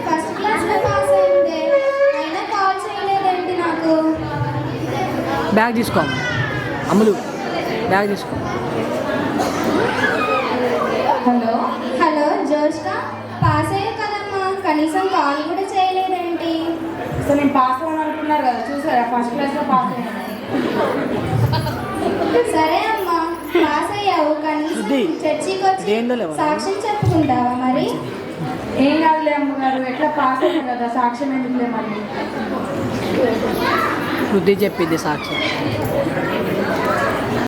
First class లో pass అయిందే, అయినా కాల్ చేయలేదేంటి నాకు? బ్యాగ్ తీసుకో అమ్ములు, బ్యాగ్ తీసుకో. హలో హలో జోష్క, పాస్ అయ్యా కదమ్మా, కనీసం కాల్ కూడా చేయలేదేంటి? అసలు నేను పాస్ అవ్వను అనుకున్నారు కదా, చూసారా ఫస్ట్ క్లాస్లో పాస్ అయ్యాను. సరే అమ్మా, పాస్ అయ్యావు, కనీసం చర్చికి వచ్చి సాక్ష్యం చెప్పుకుంటావా మరి? ఏం కాదులే అమ్మగారు, ఎట్లా పాస్ అయ్యాను కదా, సాక్ష్యం ఎందుకులే మళ్ళీ. శృతి చెప్పింది సాక్ష్యం.